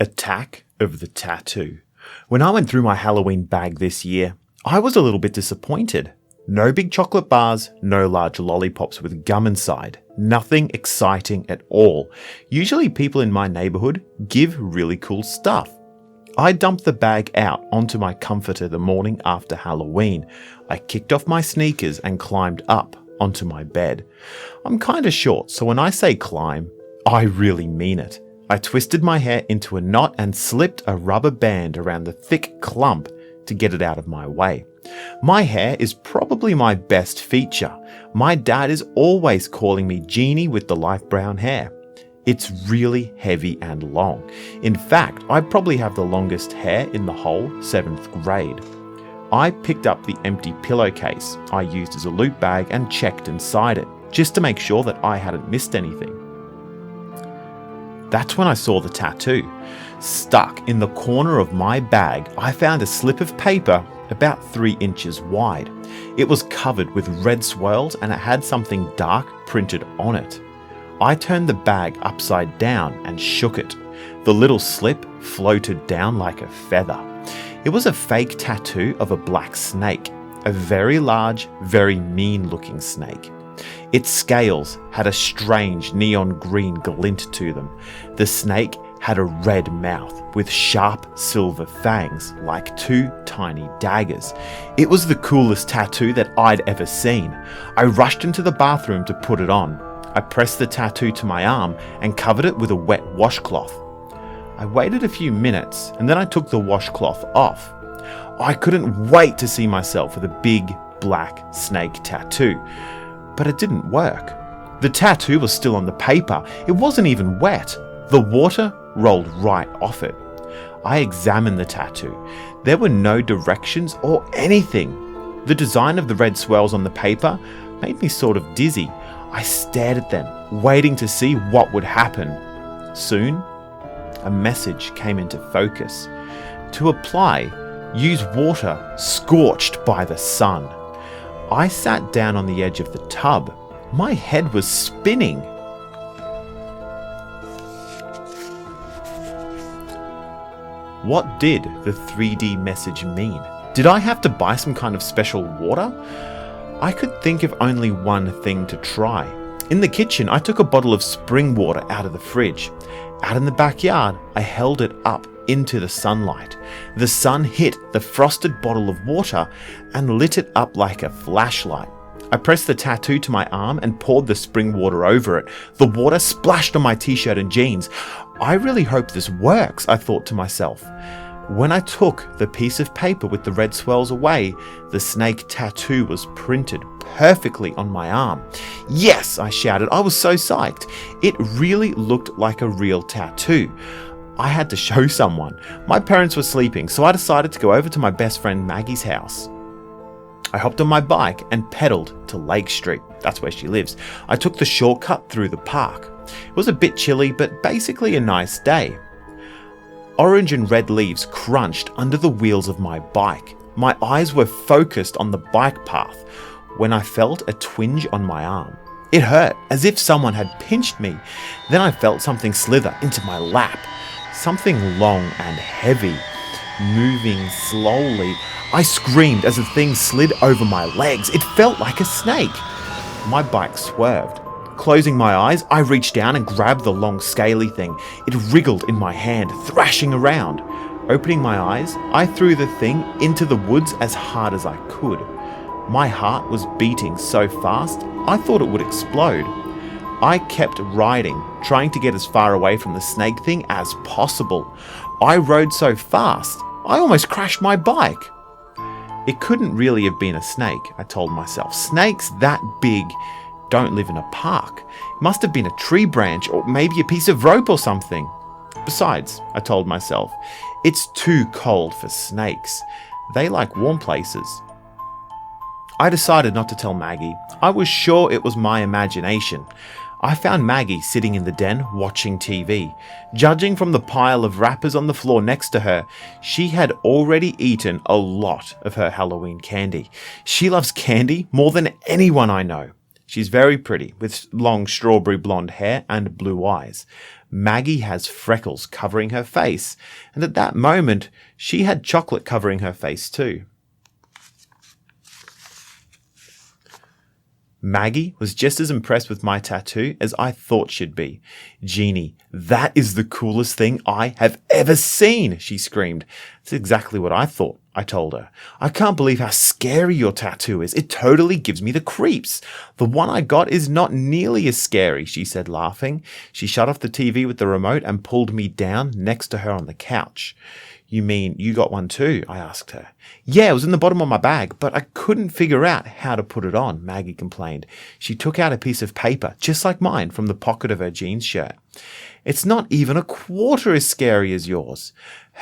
Attack of the Tattoo. When I went through my Halloween bag this year, I was a little bit disappointed. No big chocolate bars, no large lollipops with gum inside. Nothing exciting at all. Usually people in my neighborhood give really cool stuff. I dumped the bag out onto my comforter the morning after Halloween. I kicked off my sneakers and climbed up onto my bed. I'm kinda short, so when I say climb, I really mean it. I twisted my hair into a knot and slipped a rubber band around the thick clump to get it out of my way. My hair is probably my best feature. My dad is always calling me Jeannie with the light brown hair. It's really heavy and long. In fact, I probably have the longest hair in the whole 7th grade. I picked up the empty pillowcase I used as a loot bag and checked inside it, just to make sure that I hadn't missed anything. That's when I saw the tattoo. Stuck in the corner of my bag, I found a slip of paper about 3 inches wide. It was covered with red swirls and it had something dark printed on it. I turned the bag upside down and shook it. The little slip floated down like a feather. It was a fake tattoo of a black snake, a very large, very mean looking snake. Its scales had a strange neon green glint to them. The snake had a red mouth with sharp silver fangs like 2 tiny daggers. It was the coolest tattoo that I'd ever seen. I rushed into the bathroom to put it on. I pressed the tattoo to my arm and covered it with a wet washcloth. I waited a few minutes and then I took the washcloth off. I couldn't wait to see myself with a big black snake tattoo. But it didn't work. The tattoo was still on the paper. It wasn't even wet. The water rolled right off it. I examined the tattoo. There were no directions or anything. The design of the red swirls on the paper made me sort of dizzy. I stared at them, waiting to see what would happen. Soon, a message came into focus. To apply, use water scorched by the sun. I sat down on the edge of the tub. My head was spinning. What did the 3D message mean? Did I have to buy some kind of special water? I could think of only one thing to try. In the kitchen, I took a bottle of spring water out of the fridge. Out in the backyard, I held it up into the sunlight. The sun hit the frosted bottle of water and lit it up like a flashlight. I pressed the tattoo to my arm and poured the spring water over it. The water splashed on my t-shirt and jeans. I really hope this works, I thought to myself. When I took the piece of paper with the red swirls away, the snake tattoo was printed perfectly on my arm. Yes, I shouted. I was so psyched. It really looked like a real tattoo. I had to show someone. My parents were sleeping, so I decided to go over to my best friend Maggie's house. I hopped on my bike and pedaled to Lake Street. That's where she lives. I took the shortcut through the park. It was a bit chilly, but basically a nice day. Orange and red leaves crunched under the wheels of my bike. My eyes were focused on the bike path when I felt a twinge on my arm. It hurt, as if someone had pinched me. Then I felt something slither into my lap. Something long and heavy, moving slowly. I screamed as the thing slid over my legs. It felt like a snake. My bike swerved. Closing my eyes, I reached down and grabbed the long scaly thing. It wriggled in my hand, thrashing around. Opening my eyes, I threw the thing into the woods as hard as I could. My heart was beating so fast, I thought it would explode. I kept riding, trying to get as far away from the snake thing as possible. I rode so fast, I almost crashed my bike. It couldn't really have been a snake, I told myself. Snakes that big don't live in a park. It must have been a tree branch or maybe a piece of rope or something. Besides, I told myself, it's too cold for snakes. They like warm places. I decided not to tell Maggie. I was sure it was my imagination. I found Maggie sitting in the den watching TV. Judging from the pile of wrappers on the floor next to her, she had already eaten a lot of her Halloween candy. She loves candy more than anyone I know. She's very pretty, with long strawberry blonde hair and blue eyes. Maggie has freckles covering her face, and at that moment, she had chocolate covering her face too. Maggie was just as impressed with my tattoo as I thought she'd be. "Jeannie, that is the coolest thing I have ever seen," she screamed. "That's exactly what I thought," I told her. "I can't believe how scary your tattoo is. It totally gives me the creeps. The one I got is not nearly as scary," she said, laughing. She shut off the TV with the remote and pulled me down next to her on the couch. "You mean you got one too?" I asked her. "Yeah, it was in the bottom of my bag, but I couldn't figure out how to put it on," Maggie complained. She took out a piece of paper, just like mine, from the pocket of her jeans shirt. "It's not even a quarter as scary as yours."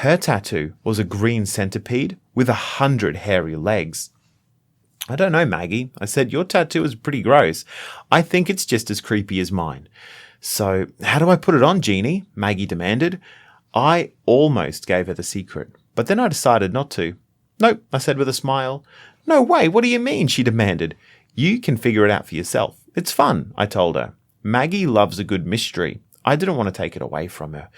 Her tattoo was a green centipede with 100 hairy legs. "I don't know, Maggie," I said. "Your tattoo is pretty gross. I think it's just as creepy as mine." "So, how do I put it on, Jeannie?" Maggie demanded. I almost gave her the secret, but then I decided not to. "Nope," I said with a smile. "No way, what do you mean?" she demanded. "You can figure it out for yourself. It's fun," I told her. Maggie loves a good mystery. I didn't want to take it away from her.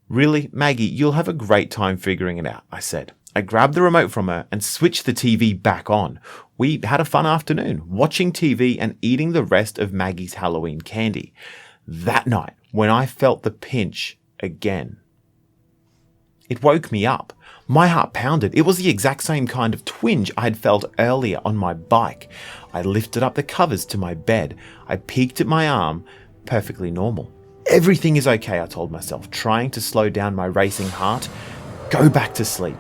"Really, Maggie, you'll have a great time figuring it out," I said. I grabbed the remote from her and switched the TV back on. We had a fun afternoon, watching TV and eating the rest of Maggie's Halloween candy. That night, when I felt the pinch again, it woke me up. My heart pounded. It was the exact same kind of twinge I had felt earlier on my bike. I lifted up the covers to my bed. I peeked at my arm. Perfectly normal. "Everything is okay," I told myself, trying to slow down my racing heart. "Go back to sleep."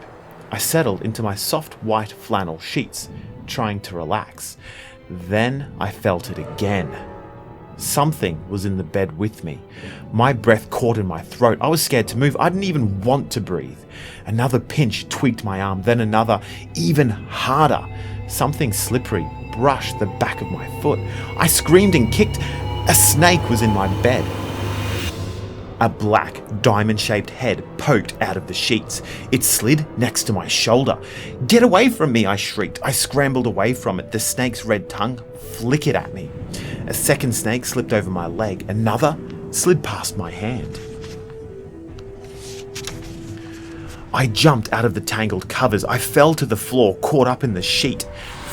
I settled into my soft white flannel sheets, trying to relax. Then I felt it again. Something was in the bed with me. My breath caught in my throat. I was scared to move. I didn't even want to breathe. Another pinch tweaked my arm, then another, even harder. Something slippery brushed the back of my foot. I screamed and kicked. A snake was in my bed. A black, diamond-shaped head poked out of the sheets. It slid next to my shoulder. "Get away from me!" I shrieked. I scrambled away from it. The snake's red tongue flickered at me. A second snake slipped over my leg. Another slid past my hand. I jumped out of the tangled covers. I fell to the floor, caught up in the sheet.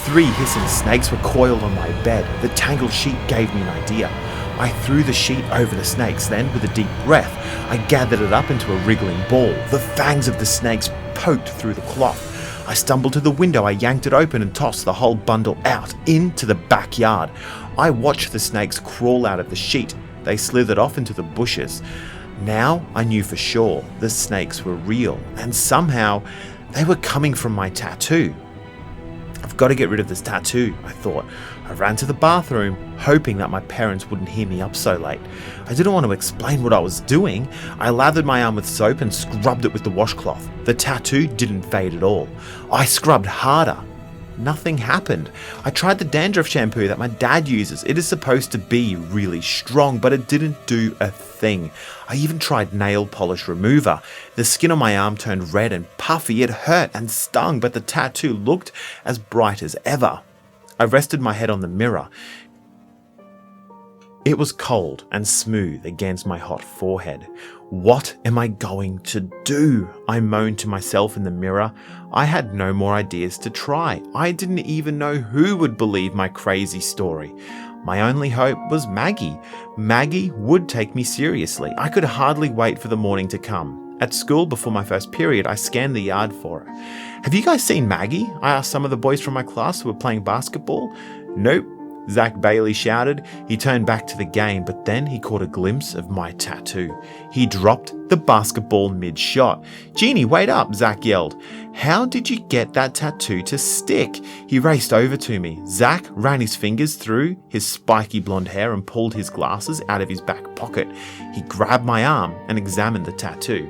3 hissing snakes were coiled on my bed. The tangled sheet gave me an idea. I threw the sheet over the snakes, then, with a deep breath, I gathered it up into a wriggling ball. The fangs of the snakes poked through the cloth. I stumbled to the window, I yanked it open and tossed the whole bundle out into the backyard. I watched the snakes crawl out of the sheet. They slithered off into the bushes. Now I knew for sure the snakes were real, and somehow they were coming from my tattoo. "I've got to get rid of this tattoo," I thought. I ran to the bathroom, hoping that my parents wouldn't hear me up so late. I didn't want to explain what I was doing. I lathered my arm with soap and scrubbed it with the washcloth. The tattoo didn't fade at all. I scrubbed harder. Nothing happened. I tried the dandruff shampoo that my dad uses. It is supposed to be really strong, but it didn't do a thing. I even tried nail polish remover. The skin on my arm turned red and puffy. It hurt and stung, but the tattoo looked as bright as ever. I rested my head on the mirror. It was cold and smooth against my hot forehead. "What am I going to do?" I moaned to myself in the mirror. I had no more ideas to try. I didn't even know who would believe my crazy story. My only hope was Maggie. Maggie would take me seriously. I could hardly wait for the morning to come. At school, before my first period, I scanned the yard for her. "Have you guys seen Maggie?" I asked some of the boys from my class who were playing basketball. "Nope," Zach Bailey shouted. He turned back to the game, but then he caught a glimpse of my tattoo. He dropped the basketball mid-shot. "Jeannie, wait up," Zach yelled. "How did you get that tattoo to stick?" He raced over to me. Zach ran his fingers through his spiky blonde hair and pulled his glasses out of his back pocket. He grabbed my arm and examined the tattoo.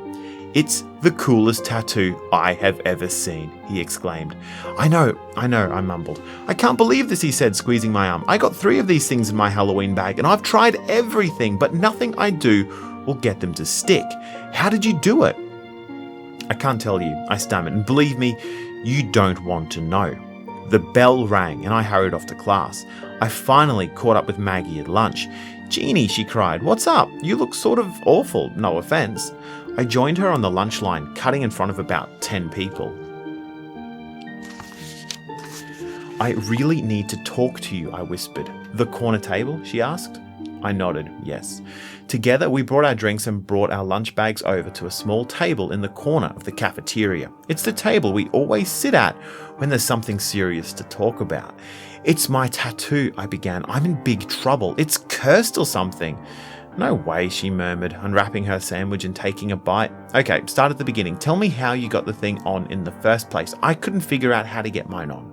"It's the coolest tattoo I have ever seen," he exclaimed. I know, I mumbled. "I can't believe this," he said, squeezing my arm. "I got 3 of these things in my Halloween bag, and I've tried everything, but nothing I do will get them to stick. How did you do it?" "I can't tell you," I stammered, "and believe me, you don't want to know." The bell rang, and I hurried off to class. I finally caught up with Maggie at lunch. "Jeannie," she cried, "what's up? You look sort of awful, no offense." I joined her on the lunch line, cutting in front of about 10 people. "I really need to talk to you," I whispered. "The corner table?" she asked. I nodded, yes. Together, we brought our drinks and brought our lunch bags over to a small table in the corner of the cafeteria. It's the table we always sit at when there's something serious to talk about. "It's my tattoo," I began. "I'm in big trouble. It's cursed or something." "No way," she murmured, unwrapping her sandwich and taking a bite. "Okay, start at the beginning. Tell me how you got the thing on in the first place. I couldn't figure out how to get mine on."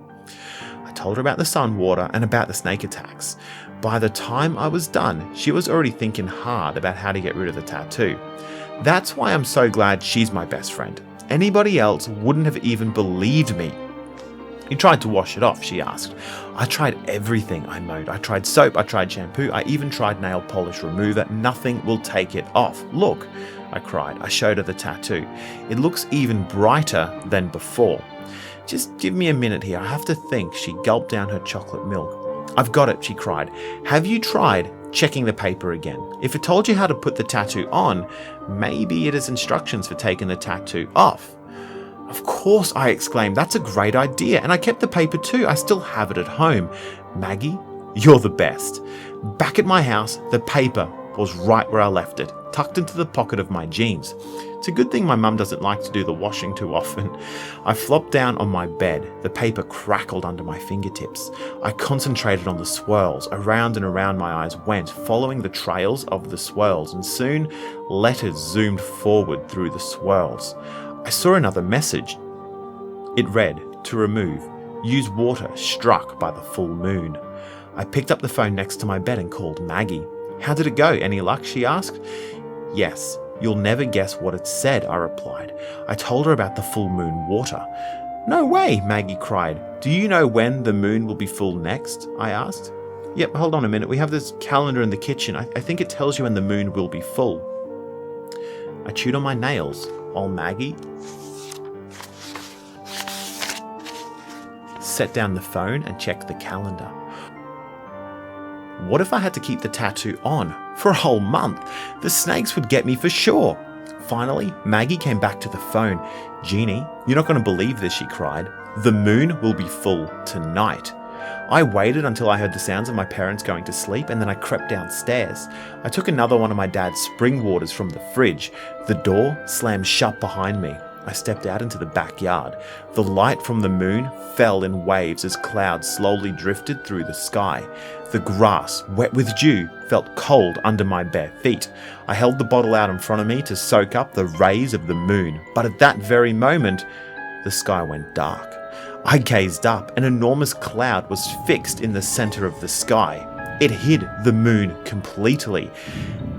I told her about the sun water and about the snake attacks. By the time I was done, she was already thinking hard about how to get rid of the tattoo. That's why I'm so glad she's my best friend. Anybody else wouldn't have even believed me. "You tried to wash it off?" she asked. "I tried everything," I moaned. "I tried soap, I tried shampoo, I even tried nail polish remover. Nothing will take it off. Look," I cried. I showed her the tattoo. "It looks even brighter than before." "Just give me a minute here, I have to think." She gulped down her chocolate milk. "I've got it," she cried. "Have you tried checking the paper again? If it told you how to put the tattoo on, maybe it has instructions for taking the tattoo off." "Of course," I exclaimed. "That's a great idea. And I kept the paper too. I still have it at home." "Maggie, you're the best." Back at my house, the paper was right where I left it, tucked into the pocket of my jeans. It's a good thing my mum doesn't like to do the washing too often. I flopped down on my bed. The paper crackled under my fingertips. I concentrated on the swirls. Around and around my eyes went, following the trails of the swirls, and soon letters zoomed forward through the swirls. I saw another message. It read, "To remove, use water struck by the full moon." I picked up the phone next to my bed and called Maggie. "How did it go? Any luck?" she asked. "Yes. You'll never guess what it said," I replied. I told her about the full moon water. "No way," Maggie cried. "Do you know when the moon will be full next?" I asked. "Yep, hold on a minute. We have this calendar in the kitchen. I think it tells you when the moon will be full." I chewed on my nails while Maggie set down the phone and checked the calendar. What if I had to keep the tattoo on for a whole month? The snakes would get me for sure. Finally, Maggie came back to the phone. "Jeannie, you're not going to believe this," she cried. "The moon will be full tonight." I waited until I heard the sounds of my parents going to sleep, and then I crept downstairs. I took another one of my dad's spring waters from the fridge. The door slammed shut behind me. I stepped out into the backyard. The light from the moon fell in waves as clouds slowly drifted through the sky. The grass, wet with dew, felt cold under my bare feet. I held the bottle out in front of me to soak up the rays of the moon, but at that very moment, the sky went dark. I gazed up. An enormous cloud was fixed in the center of the sky. It hid the moon completely.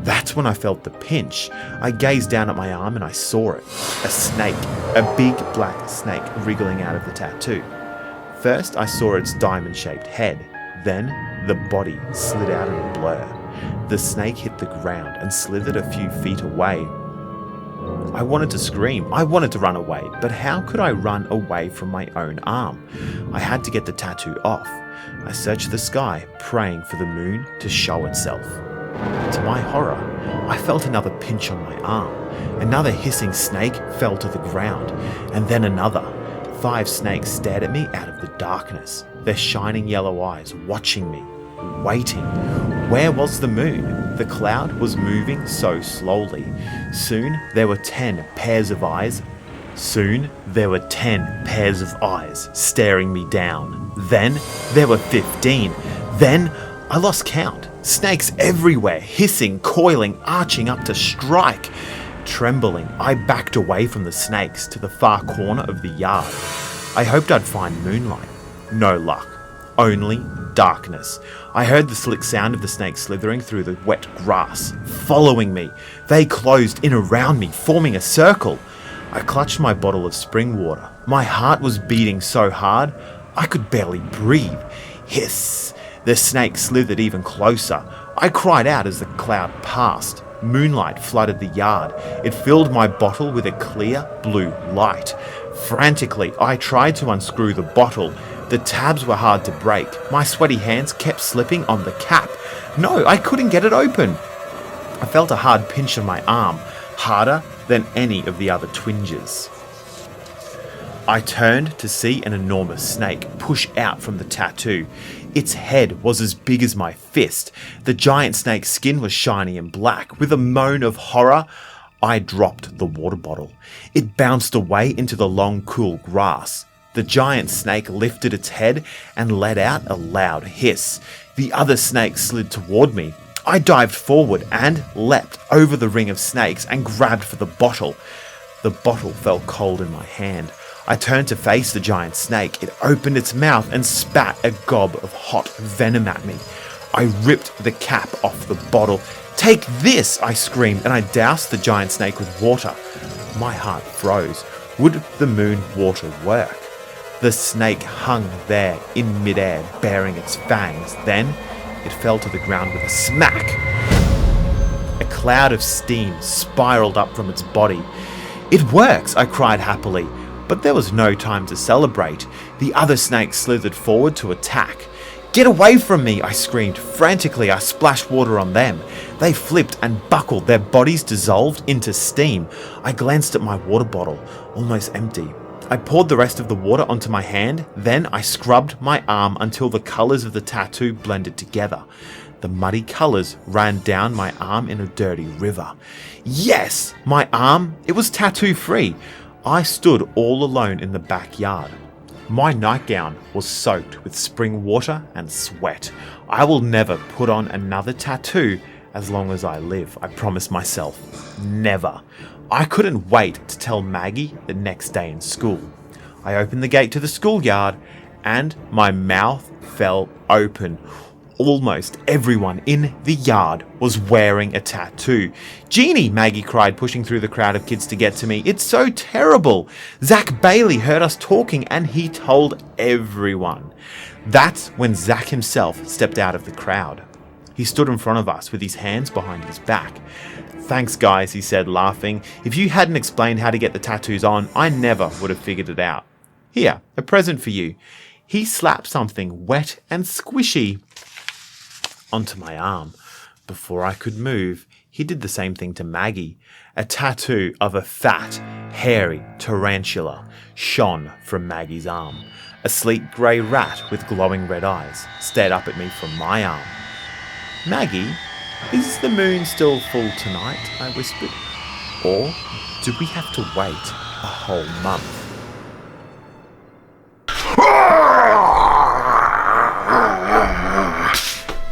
That's when I felt the pinch. I gazed down at my arm and I saw it. A snake, a big black snake wriggling out of the tattoo. First, I saw its diamond-shaped head. Then, the body slid out in a blur. The snake hit the ground and slithered a few feet away. I wanted to scream. I wanted to run away, but how could I run away from my own arm? I had to get the tattoo off. I searched the sky, praying for the moon to show itself. To my horror, I felt another pinch on my arm. Another hissing snake fell to the ground, and then another. 5 snakes stared at me out of the darkness, their shining yellow eyes watching me, waiting. Where was the moon? The cloud was moving so slowly. Soon there were 10 pairs of eyes. Soon there were 10 pairs of eyes staring me down. Then there were 15. Then I lost count. Snakes everywhere, hissing, coiling, arching up to strike. Trembling, I backed away from the snakes to the far corner of the yard. I hoped I'd find moonlight. No luck. Only darkness. I heard the slick sound of the snakes slithering through the wet grass, following me. They closed in around me, forming a circle. I clutched my bottle of spring water. My heart was beating so hard, I could barely breathe. Hiss! The snake slithered even closer. I cried out as the cloud passed. Moonlight flooded the yard. It filled my bottle with a clear blue light. Frantically, I tried to unscrew the bottle. The tabs were hard to break. My sweaty hands kept slipping on the cap. No, I couldn't get it open. I felt a hard pinch on my arm, harder than any of the other twinges. I turned to see an enormous snake push out from the tattoo. Its head was as big as my fist. The giant snake's skin was shiny and black. With a moan of horror, I dropped the water bottle. It bounced away into the long, cool grass. The giant snake lifted its head and let out a loud hiss. The other snake slid toward me. I dived forward and leapt over the ring of snakes and grabbed for the bottle. The bottle felt cold in my hand. I turned to face the giant snake. It opened its mouth and spat a gob of hot venom at me. I ripped the cap off the bottle. "Take this!" I screamed, and I doused the giant snake with water. My heart froze. Would the moon water work? The snake hung there in midair, baring its fangs. Then it fell to the ground with a smack. A cloud of steam spiraled up from its body. "It works!" I cried happily. But there was no time to celebrate. The other snakes slithered forward to attack. "Get away from me!" I screamed. Frantically, I splashed water on them. They flipped and buckled, their bodies dissolved into steam. I glanced at my water bottle, almost empty. I poured the rest of the water onto my hand, then I scrubbed my arm until the colours of the tattoo blended together. The muddy colours ran down my arm in a dirty river. Yes! My arm! It was tattoo-free. I stood all alone in the backyard. My nightgown was soaked with spring water and sweat. I will never put on another tattoo as long as I live, I promised myself. Never. I couldn't wait to tell Maggie the next day in school. I opened the gate to the schoolyard and my mouth fell open. Almost everyone in the yard was wearing a tattoo. "Jeannie!" Maggie cried, pushing through the crowd of kids to get to me. "It's so terrible! Zach Bailey heard us talking and he told everyone." That's when Zach himself stepped out of the crowd. He stood in front of us with his hands behind his back. "Thanks, guys," he said, laughing. "If you hadn't explained how to get the tattoos on, I never would have figured it out. Here, a present for you." He slapped something wet and squishy onto my arm. Before I could move, he did the same thing to Maggie. A tattoo of a fat, hairy tarantula shone from Maggie's arm. A sleek grey rat with glowing red eyes stared up at me from my arm. "Maggie, is the moon still full tonight?" I whispered. "Or do we have to wait a whole month?"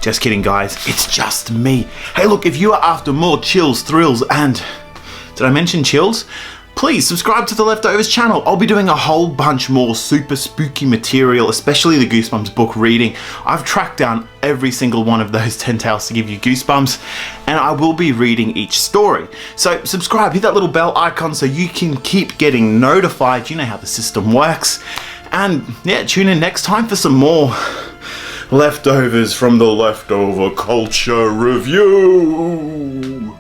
Just kidding, guys. It's just me. Hey, look, if you are after more chills, thrills, and... did I mention chills? Please subscribe to the Leftovers channel. I'll be doing a whole bunch more super spooky material, especially the Goosebumps book reading. I've tracked down every single one of those 10 tales to give you goosebumps, and I will be reading each story. So subscribe, hit that little bell icon so you can keep getting notified. You know how the system works. And yeah, tune in next time for some more Leftovers from the Leftover Culture Review.